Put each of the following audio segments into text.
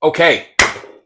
Okay,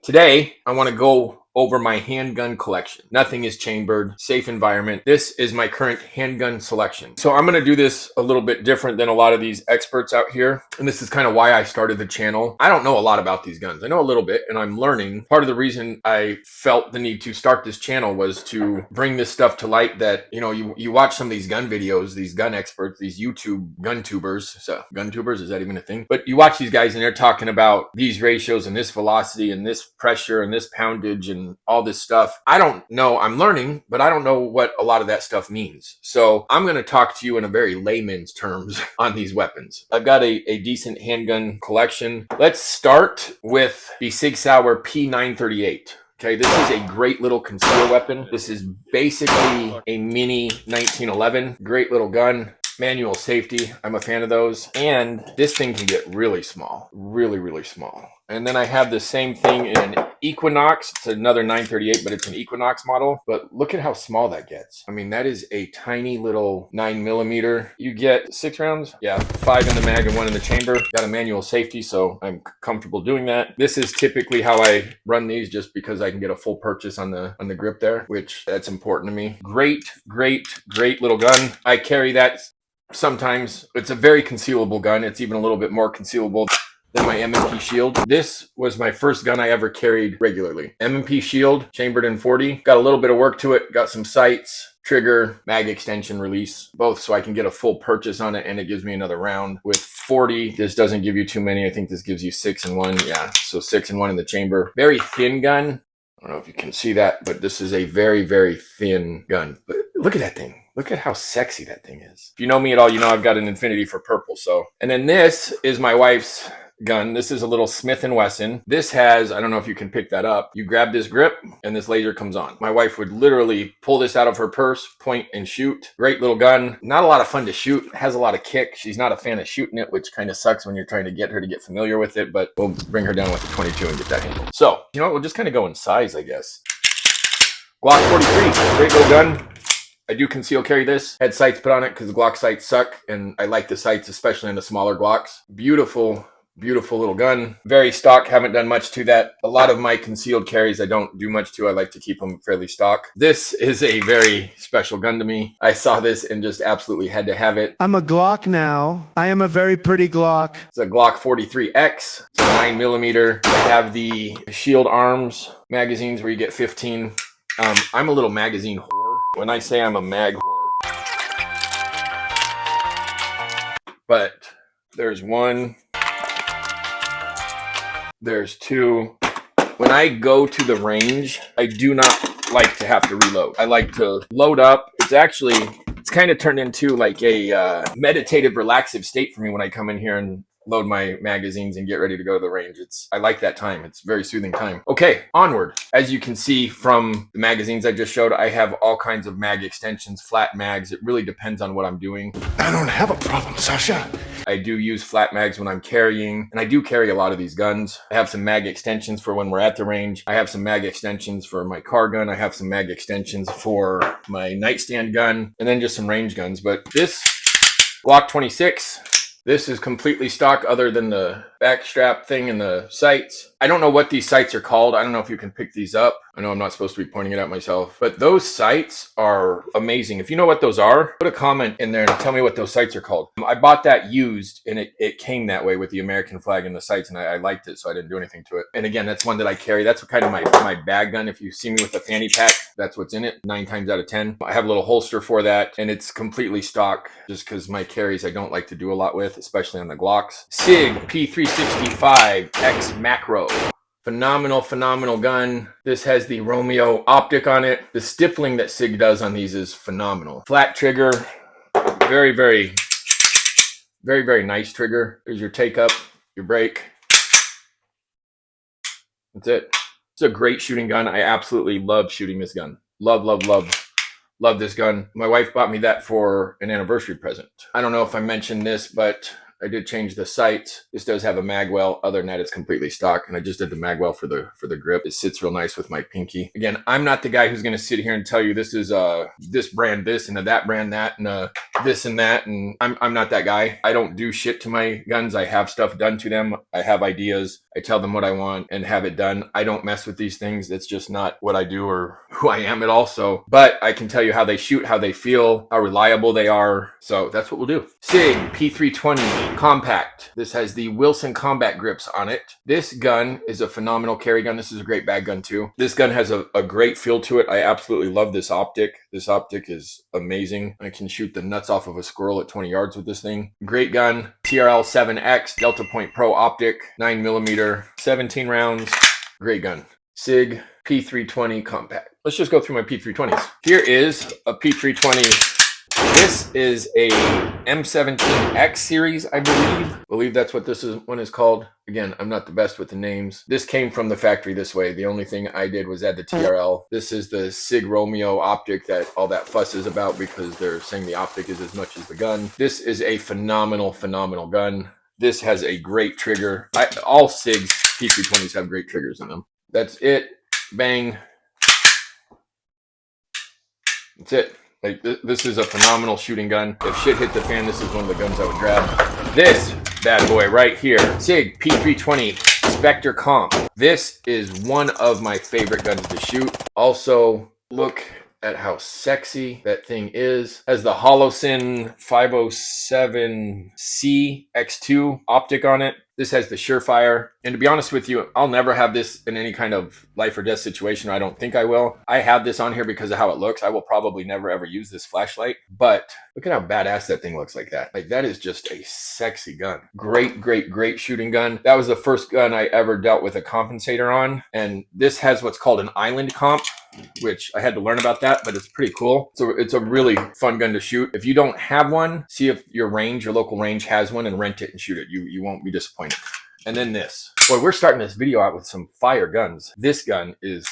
today I want to go over my handgun collection. Nothing is chambered, safe environment. This is my current handgun selection. So I'm going to do this a little bit different than a lot of these experts out here. And this is kind of why I started the channel. I don't know a lot about these guns. I know a little bit and I'm learning. Part of the reason I felt the need to start this channel was to bring this stuff to light that, you watch some of these gun videos, these gun experts, these YouTube gun tubers. So gun tubers, is that even a thing? But you watch these guys and they're talking about these ratios and this velocity and this pressure and this poundage and all this stuff. I don't know. I'm learning, but I don't know what a lot of that stuff means. So I'm going to talk to you in a very layman's terms on these weapons. I've got a decent handgun collection. Let's start with the SIG Sauer P-938. Okay, this is a great little conceal weapon. This is basically a mini 1911. Great little gun. Manual safety. I'm a fan of those. And this thing can get really small. Really, really small. And then I have the same thing in an Equinox. It's another 938, but it's an Equinox model. But look at how small that gets. I mean, that is a tiny little 9mm. You get 6 rounds. Yeah, 5 in the mag and 1 in the chamber. Got a manual safety, so I'm comfortable doing that. This is typically how I run these, just because I can get a full purchase on the grip there, which that's important to me. Great, great, great little gun. I carry that sometimes. It's a very concealable gun. It's even a little bit more concealable than my M&P Shield. This was my first gun I ever carried regularly. M&P Shield, chambered in 40. Got a little bit of work to it. Got some sights, trigger, mag extension, release, both, so I can get a full purchase on it, and it gives me another round. With 40, this doesn't give you too many. I think this gives you 6 and 1. Yeah, so 6 and 1 in the chamber. Very thin gun. I don't know if you can see that, but this is a very, very thin gun. But look at that thing. Look at how sexy that thing is. If you know me at all, you know I've got an infinity for purple. So, and then this is my wife's gun. This is a little Smith & Wesson. This has, I don't know if you can pick that up. You grab this grip and this laser comes on. My wife would literally pull this out of her purse, point and shoot. Great little gun. Not a lot of fun to shoot. Has a lot of kick. She's not a fan of shooting it, which kind of sucks when you're trying to get her to get familiar with it, but we'll bring her down with the 22 and get that handled. So, you know what? We'll just kind of go in size, I guess. Glock 43, great little gun. I do conceal carry this. Had sights put on it because the Glock sights suck, and I like the sights, especially on the smaller Glocks. Beautiful, beautiful little gun. Very stock, haven't done much to that. A lot of my concealed carries I don't do much to. I like to keep them fairly stock. This is a very special gun to me. I saw this and just absolutely had to have it. I'm a Glock now. I am a very pretty Glock. It's a Glock 43X. It's a 9mm. I have the Shield Arms magazines where you get 15. I'm a little magazine whore. When I say I'm a mag whore. But there's 1. There's 2. When I go to the range, I do not like to have to reload. I like to load up. It's kind of turned into like a meditative, relaxive state for me when I come in here and load my magazines and get ready to go to the range. I like that time. It's very soothing time. Okay, onward. As you can see from the magazines I just showed, I have all kinds of mag extensions, flat mags. It really depends on what I'm doing. I don't have a problem, Sasha. I do use flat mags when I'm carrying, and I do carry a lot of these guns. I have some mag extensions for when we're at the range. I have some mag extensions for my car gun. I have some mag extensions for my nightstand gun, and then just some range guns. But this Glock 26, this is completely stock other than the back strap thing and the sights. I don't know what these sights are called. I don't know if you can pick these up. I know I'm not supposed to be pointing it out myself, but those sights are amazing. If you know what those are, put a comment in there and tell me what those sights are called. I bought that used and it came that way with the American flag and the sights, and I liked it, so I didn't do anything to it. And again, that's one that I carry. That's kind of my bag gun. If you see me with a fanny pack, that's what's in it 9 times out of 10. I have a little holster for that, and it's completely stock just because my carries I don't like to do a lot with, especially on the Glocks. SIG P-365 X Macro. Phenomenal, phenomenal gun. This has the Romeo optic on it. The stippling that SIG does on these is phenomenal. Flat trigger. Very, very, very, very nice trigger. There's your take up, your brake. That's it. It's a great shooting gun. I absolutely love shooting this gun. Love, love, love. Love this gun. My wife bought me that for an anniversary present. I don't know if I mentioned this, but I did change the sights. This does have a magwell. Other than that, it's completely stock. And I just did the magwell for the grip. It sits real nice with my pinky. Again, I'm not the guy who's going to sit here and tell you this is this brand this and that brand that and this and that. And I'm not that guy. I don't do shit to my guns. I have stuff done to them. I have ideas. I tell them what I want and have it done. I don't mess with these things. That's just not what I do or who I am at all. So, but I can tell you how they shoot, how they feel, how reliable they are. So that's what we'll do. SIG P-320 Compact. This has the Wilson combat grips on it. This gun is a phenomenal carry gun. This is a great bag gun too. This gun has a great feel to it. I absolutely love this optic. This optic is amazing. I can shoot the nuts off of a squirrel at 20 yards with this thing. Great gun. TRL 7X Delta Point Pro optic, 9mm, 17 rounds. Great gun. SIG P-320 Compact. Let's just go through my P-320s. Here is a P-320. This is a M17X series, I believe that's what this one is called. Again, I'm not the best with the names. This came from the factory this way. The only thing I did was add the TRL. This is the SIG Romeo optic that all that fuss is about because they're saying the optic is as much as the gun. This is a phenomenal gun. This has a great trigger. All SIGs P-320s have great triggers in them. That's it. Bang. That's it. Like this is a phenomenal shooting gun. If shit hit the fan, this is one of the guns I would grab. This bad boy right here, SIG P-320 Spectre Comp. This is one of my favorite guns to shoot. Also, look at how sexy that thing is. Has the Holocyn 507C X2 optic on it. This has the Surefire. And to be honest with you, I'll never have this in any kind of life or death situation. I don't think I will. I have this on here because of how it looks. I will probably never ever use this flashlight. But look at how badass that thing looks like that. Like that is just a sexy gun. Great shooting gun. That was the first gun I ever dealt with a compensator on. And this has what's called an island comp, which I had to learn about that, but it's pretty cool. So it's a really fun gun to shoot. If you don't have one, see if your local range has one and rent it and shoot it. You won't be disappointed. And then this. Boy, we're starting this video out with some fire guns. This gun is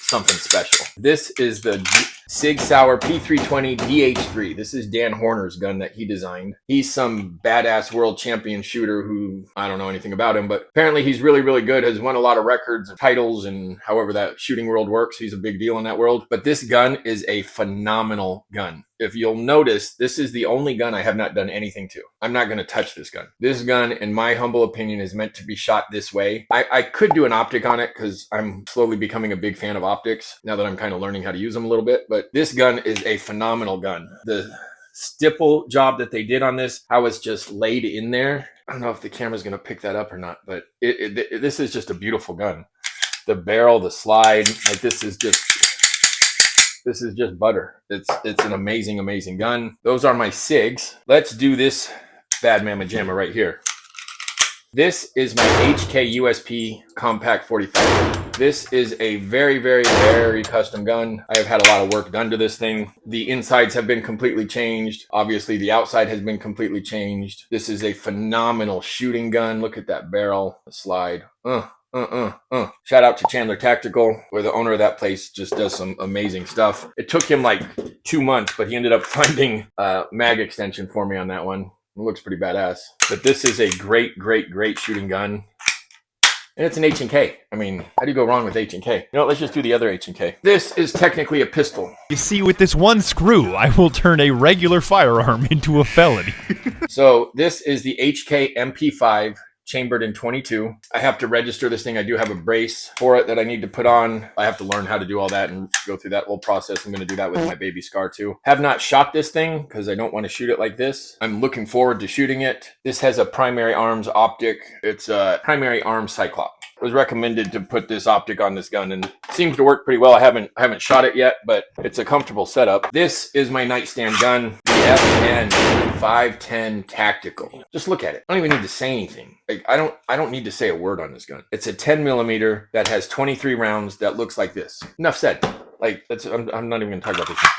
something special. This is the SIG Sauer P-320 DH3. This is Dan Horner's gun that he designed. He's some badass world champion shooter who, I don't know anything about him, but apparently he's really good, has won a lot of records and titles and however that shooting world works. He's a big deal in that world. But this gun is a phenomenal gun. If you'll notice, this is the only gun I have not done anything to. I'm not going to touch this gun. This gun, in my humble opinion, is meant to be shot this way. I could do an optic on it because I'm slowly becoming a big fan of optics now that I'm kind of learning how to use them a little bit. But this gun is a phenomenal gun. The stipple job that they did on this, how it's just laid in there. I don't know if the camera's going to pick that up or not, but this is just a beautiful gun. The barrel, the slide, like this is just butter. It's an amazing gun. Those are my SIGs. Let's do this bad mamma jamma right here. This is my H&K USP Compact 45. This is a very custom gun. I have had a lot of work done to this thing. The insides have been completely changed. Obviously, the outside has been completely changed. This is a phenomenal shooting gun. Look at that barrel, the slide. Shout out to Chandler Tactical, where the owner of that place just does some amazing stuff. It took him like 2 months, but he ended up finding a mag extension for me on that one. It looks pretty badass. But this is a great shooting gun. And it's an H&K. I mean, how do you go wrong with H&K? You know what, let's just do the other H&K. This is technically a pistol. You see, with this one screw, I will turn a regular firearm into a felony. So this is the H&K MP5. Chambered in 22. I have to register this thing. I do have a brace for it that I need to put on. I have to learn how to do all that and go through that whole process. I'm going to do that with my baby Scar too. Have not shot this thing because I don't want to shoot it like this. I'm looking forward to shooting it. This has a primary arms optic. It's a primary arms Cyclops. It was recommended to put this optic on this gun and it seems to work pretty well. I haven't shot it yet, but it's a comfortable setup. This is my nightstand gun, the FN 510 Tactical. Just look at it. I don't even need to say anything. Like I don't need to say a word on this gun. It's a 10mm that has 23 rounds that looks like this. Enough said. Like I'm not even gonna talk about this one.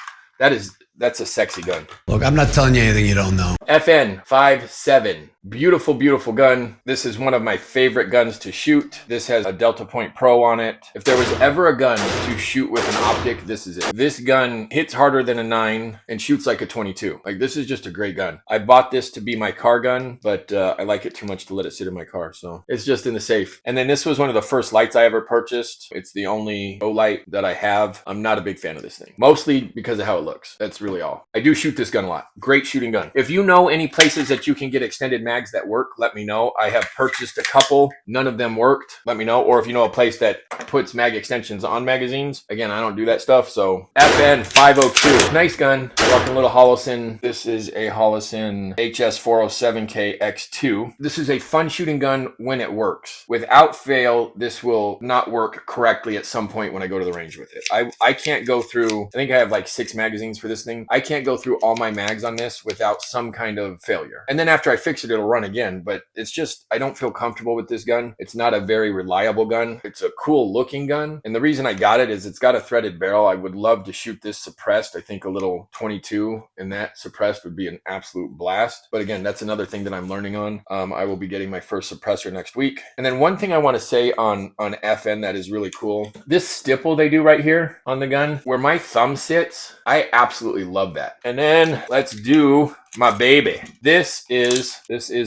That's a sexy gun. Look, I'm not telling you anything you don't know. FN 57. Beautiful gun. This is one of my favorite guns to shoot. This has a Delta Point Pro on it. If there was ever a gun to shoot with an optic, this is it. This gun hits harder than a 9 and shoots like a 22. Like this is just a great gun. I bought this to be my car gun, but I like it too much to let it sit in my car. So it's just in the safe. And then this was one of the first lights I ever purchased. It's the only O light that I have. I'm not a big fan of this thing, mostly because of how it looks. That's really all. I do shoot this gun a lot. Great shooting gun. If you know any places that you can get extended mags that work, let me know. I have purchased a couple. None of them worked. Let me know. Or if you know a place that puts mag extensions on magazines. Again, I don't do that stuff. So FN 502. Nice gun. Rocking a little Holosun. This is a Holosun HS407K X2. This is a fun shooting gun when it works. Without fail, this will not work correctly at some point when I go to the range with it. I can't go through, I think I have like 6 magazines for this thing. I can't go through all my mags on this without some kind of failure. And then after I fix it, it'll run again. But it's just, I don't feel comfortable with this gun. It's not a very reliable gun. It's a cool looking gun. And the reason I got it is it's got a threaded barrel. I would love to shoot this suppressed. I think a little 22 in that suppressed would be an absolute blast. But again, that's another thing that I'm learning on. I will be getting my first suppressor next week. And then one thing I want to say on FN that is really cool, this stipple they do right here on the gun where my thumb sits, I absolutely love that. And then let's do my baby. This is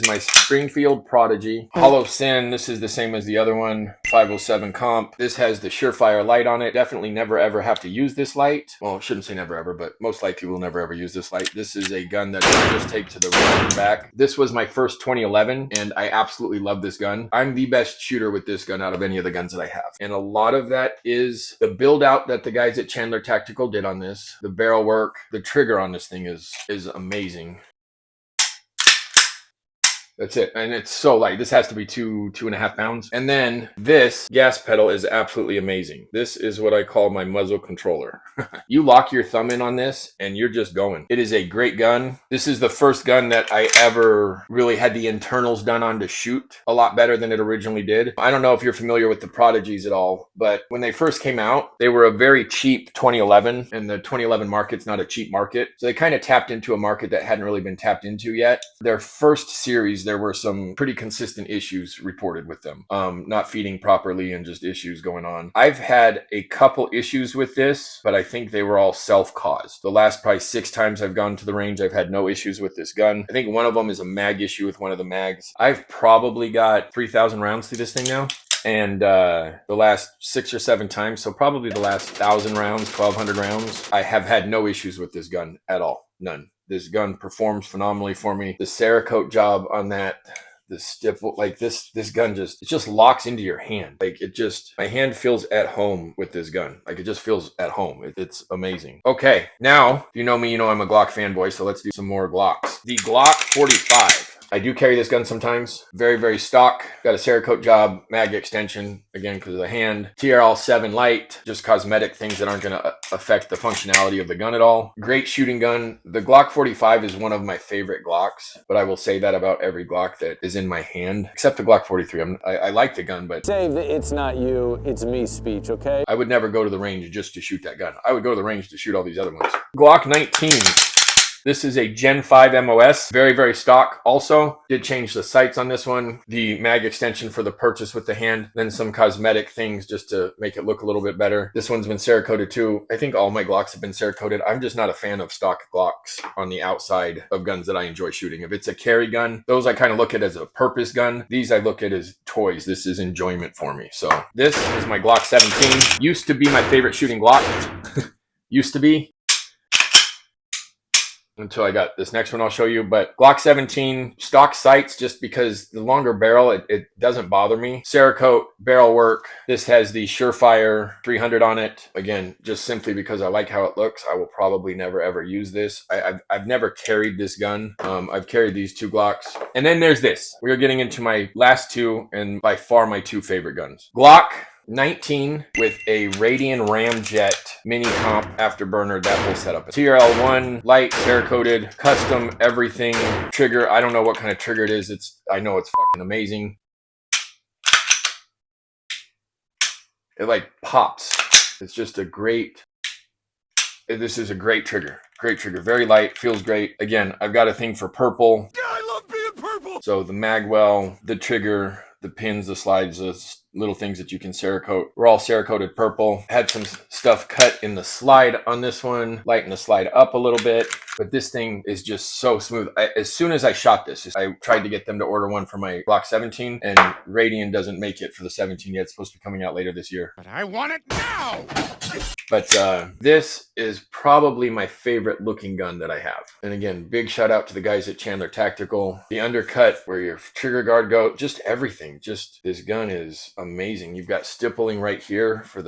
my Springfield Prodigy Holosun. This is the same as the other one, 507 Comp. This has the Surefire light on it. Definitely never ever have to use this light. Well, I shouldn't say never ever, but most likely will never ever use this light. This is a gun that I just take to the range and back. This was my first 2011 and I absolutely love this gun. I'm the best shooter with this gun out of any of the guns that I have. And a lot of that is the build out that the guys at Chandler Tactical did on this. The barrel work, the trigger on this thing is amazing. That's it. And it's so light. This has to be 2.5 pounds. And then this gas pedal is absolutely amazing. This is what I call my muzzle controller. You lock your thumb in on this and you're just going. It is a great gun. This is the first gun that I ever really had the internals done on to shoot a lot better than it originally did. I don't know if you're familiar with the Prodigies at all, but when they first came out, they were a very cheap 2011, and the 2011 market's not a cheap market. So they kind of tapped into a market that hadn't really been tapped into yet. Their first series, there were some pretty consistent issues reported with them, not feeding properly and just issues going on. I've had a couple issues with this, but I think they were all self-caused. The last probably 6 times I've gone to the range, I've had no issues with this gun. I think one of them is a mag issue with one of the mags. I've probably got 3,000 rounds through this thing now. And the last 6 or 7 times, so probably the last 1,000 rounds, 1,200 rounds, I have had no issues with this gun at all. None. This gun performs phenomenally for me. The Cerakote job on that, the stipple, like this gun it just locks into your hand. Like my hand feels at home with this gun. Like it just feels at home. It's amazing. Okay, now, if you know me, you know I'm a Glock fanboy, so let's do some more Glocks. The Glock 45. I do carry this gun sometimes. Very, very stock. Got a Cerakote job, mag extension, again, because of the hand. TRL 7 light, just cosmetic things that aren't going to affect the functionality of the gun at all. Great shooting gun. The Glock 45 is one of my favorite Glocks, but I will say that about every Glock that is in my hand, except the Glock 43. I like the gun, but... Say that it's not you, it's me speech, okay? I would never go to the range just to shoot that gun. I would go to the range to shoot all these other ones. Glock 19. This is a Gen 5 MOS, very, very stock. Also, did change the sights on this one, the mag extension for the purchase with the hand, then some cosmetic things just to make it look a little bit better. This one's been Cerakoted too. I think all my Glocks have been Cerakoted. I'm just not a fan of stock Glocks on the outside of guns that I enjoy shooting. If it's a carry gun, those I kind of look at as a purpose gun. These I look at as toys. This is enjoyment for me. So this is my Glock 17. Used to be my favorite shooting Glock. Used to be. Until I got this next one I'll show you. But Glock 17, stock sights, just because the longer barrel, it doesn't bother me. Cerakote, barrel work. This has the Surefire 300 on it. Again, just simply because I like how it looks. I will probably never ever use this. I've never carried this gun. I've carried these 2 Glocks. And then there's this. We are getting into my last 2 and by far my 2 favorite guns. Glock 19 with a Radian RAMJET mini comp afterburner that will set up. TRL1, light, Cerakoted, custom, everything. Trigger, I don't know what kind of trigger it is. I know it's fucking amazing. It like pops. It's just a great, this is a great trigger. Great trigger, very light, feels great. Again, I've got a thing for purple. Yeah, I love being purple. So the magwell, the trigger, the pins, the slides, the little things that you can Cerakote. We're all Cerakoted purple. Had some stuff cut in the slide on this one, lighten the slide up a little bit, but this thing is just so smooth. As soon as I shot this, I tried to get them to order one for my Glock 17, and Radian doesn't make it for the 17 yet. It's supposed to be coming out later this year. But I want it now! But this is probably my favorite looking gun that I have. And again, big shout out to the guys at Chandler Tactical. The undercut, where your trigger guard go, just everything. Just this gun is amazing. You've got stippling right here for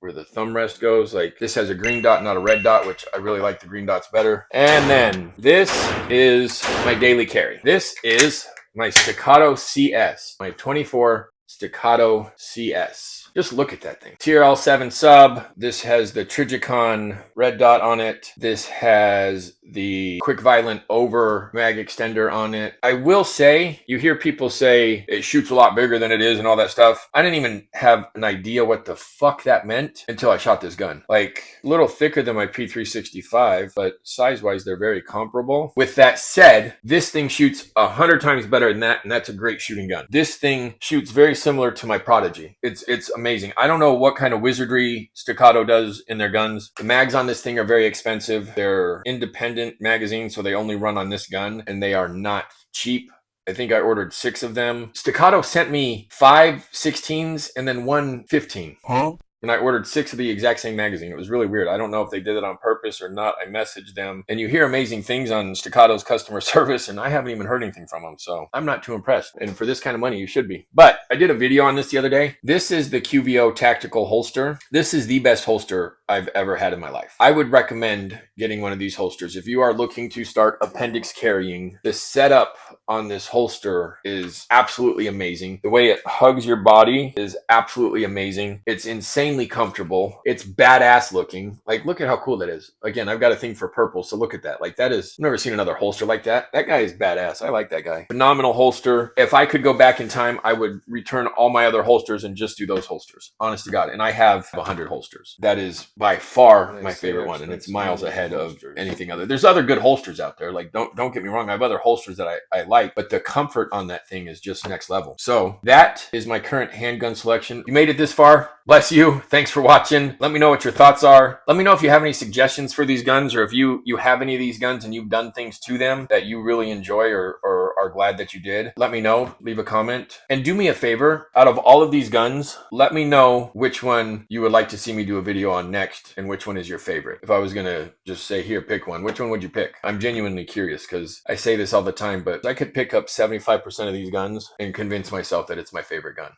where the thumb rest goes. Like, this has a green dot, not a red dot, which I really like the green dots better. And then this is my daily carry. This is my Staccato CS, my 24 Staccato CS. Just look at that thing. TRL7 sub. This has the Trigicon red dot on it. This has the Quick Violent over mag extender on it. I will say, you hear people say it shoots a lot bigger than it is and all that stuff. I didn't even have an idea what the fuck that meant until I shot this gun. Like, a little thicker than my P-365, but size-wise, they're very comparable. With that said, this thing shoots 100 times better than that, and that's a great shooting gun. This thing shoots very similar to my Prodigy. It's amazing. I don't know what kind of wizardry Staccato does in their guns. The mags on this thing are very expensive. They're independent magazines, so they only run on this gun, and they are not cheap. I think I ordered 6 of them. Staccato sent me 5 16s and then 1 15. And I ordered 6 of the exact same magazine. It was really weird. I don't know if they did it on purpose or not. I messaged them. And you hear amazing things on Staccato's customer service, and I haven't even heard anything from them. So I'm not too impressed. And for this kind of money, you should be. But I did a video on this the other day. This is the QVO tactical holster. This is the best holster I've ever had in my life. I would recommend getting one of these holsters. If you are looking to start appendix carrying, the setup on this holster is absolutely amazing. The way it hugs your body is absolutely amazing. It's insanely comfortable. It's badass looking. Like, look at how cool that is. Again, I've got a thing for purple, so look at that. Like, that is, I've never seen another holster like that. That guy is badass. I like that guy. Phenomenal holster. If I could go back in time, I would return all my other holsters and just do those holsters. Honest to God. And I have 100 holsters. That is by far my favorite one, and it's miles ahead of anything other. There's other good holsters out there. Like, don't get me wrong. I have other holsters that I like, but the comfort on that thing is just next level. So that is my current handgun selection. You made it this far. Bless you. Thanks for watching. Let me know what your thoughts are. Let me know if you have any suggestions for these guns, or if you have any of these guns and you've done things to them that you really enjoy or are glad that you did. Let me know. Leave a comment. And do me a favor. Out of all of these guns, let me know which one you would like to see me do a video on next and which one is your favorite. If I was going to just say, here, pick one, which one would you pick? I'm genuinely curious, because I say this all the time, but I could pick up 75% of these guns and convince myself that it's my favorite gun.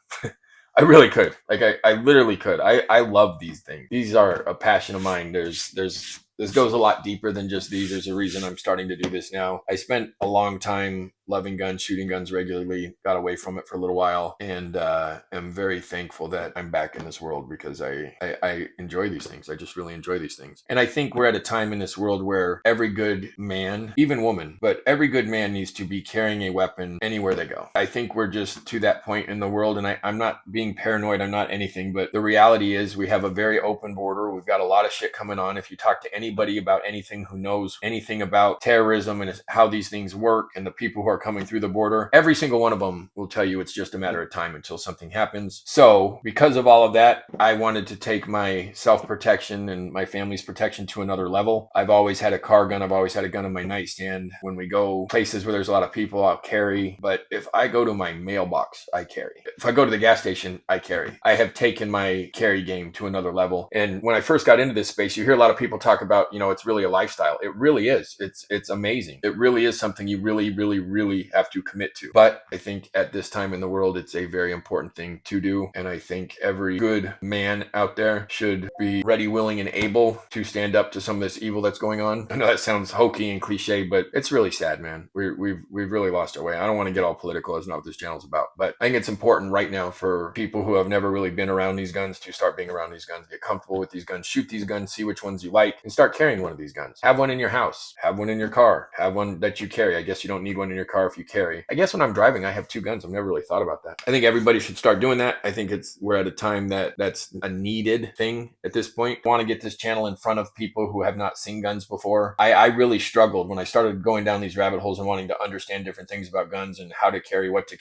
I really could. Like, I literally could. I love these things. These are a passion of mine. This goes a lot deeper than just these. There's a reason I'm starting to do this now. I spent a long time loving guns, shooting guns regularly, got away from it for a little while, and am very thankful that I'm back in this world, because I enjoy these things. I just really enjoy these things. And I think we're at a time in this world where every good man, even woman, but every good man needs to be carrying a weapon anywhere they go. I think we're just to that point in the world, and I'm not being paranoid, I'm not anything, but the reality is we have a very open border. We've got a lot of shit coming on. If you talk to anybody about anything who knows anything about terrorism and how these things work and the people who are coming through the border, every single one of them will tell you it's just a matter of time until something happens. So because of all of that, I wanted to take my self-protection and my family's protection to another level. I've always had a car gun. I've always had a gun on my nightstand. When we go places where there's a lot of people, I'll carry. But if I go to my mailbox, I carry. If I go to the gas station, I carry. I have taken my carry game to another level. And when I first got into this space, you hear a lot of people talk about, it's really a lifestyle. It really is. It's amazing. It really is something you really have to commit to. But I think at this time in the world, it's a very important thing to do. And I think every good man out there should be ready, willing, and able to stand up to some of this evil that's going on. I know that sounds hokey and cliche, but it's really sad, man. We've really lost our way. I don't want to get all political. That's not what this channel's about. But I think it's important right now for people who have never really been around these guns to start being around these guns, get comfortable with these guns, shoot these guns, see which ones you like, and start carrying one of these guns. Have one in your house. Have one in your car. Have one that you carry. I guess you don't need one in your car if you carry. I guess when I'm driving, I have 2 guns. I've never really thought about that. I think everybody should start doing that. I think we're at a time that's a needed thing at this point. I want to get this channel in front of people who have not seen guns before. I really struggled when I started going down these rabbit holes and wanting to understand different things about guns and how to carry, what's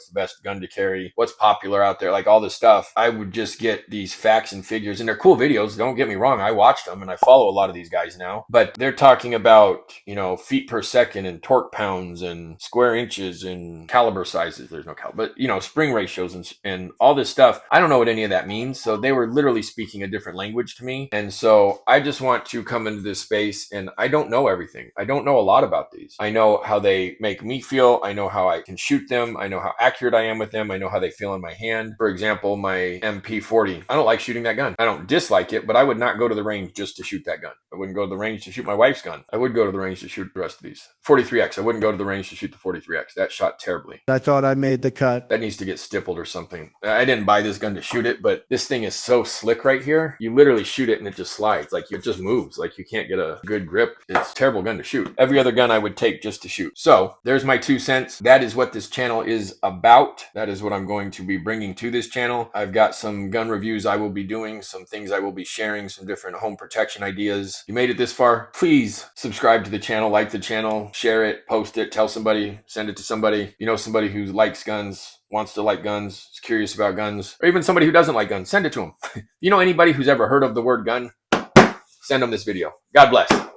the best gun to carry, what's popular out there, like all this stuff. I would just get these facts and figures, and they're cool videos. Don't get me wrong. I watched them and I follow a lot of of these guys now, but they're talking about, you know, feet per second and torque pounds and square inches and caliber sizes. There's no caliber, but you know, spring ratios and all this stuff. I don't know what any of that means. So they were literally speaking a different language to me. And so I just want to come into this space, and I don't know everything. I don't know a lot about these. I know how they make me feel. I know how I can shoot them. I know how accurate I am with them. I know how they feel in my hand. For example, my MP40. I don't like shooting that gun. I don't dislike it, but I would not go to the range just to shoot that gun. I wouldn't go to the range to shoot my wife's gun. I would go to the range to shoot the rest of these. 43X. I wouldn't go to the range to shoot the 43X. That shot terribly. I thought I made the cut. That needs to get stippled or something. I didn't buy this gun to shoot it, but this thing is so slick right here. You literally shoot it and it just slides. Like, it just moves. Like, you can't get a good grip. It's a terrible gun to shoot. Every other gun I would take just to shoot. So there's my 2 cents. That is what this channel is about. That is what I'm going to be bringing to this channel. I've got some gun reviews I will be doing, some things I will be sharing, some different home protection ideas. You made it this far, please subscribe to the channel, like the channel, share it, post it, tell somebody, send it to somebody. You know, somebody who likes guns, wants to like guns, is curious about guns, or even somebody who doesn't like guns, send it to them. You know, anybody who's ever heard of the word gun, send them this video. God bless.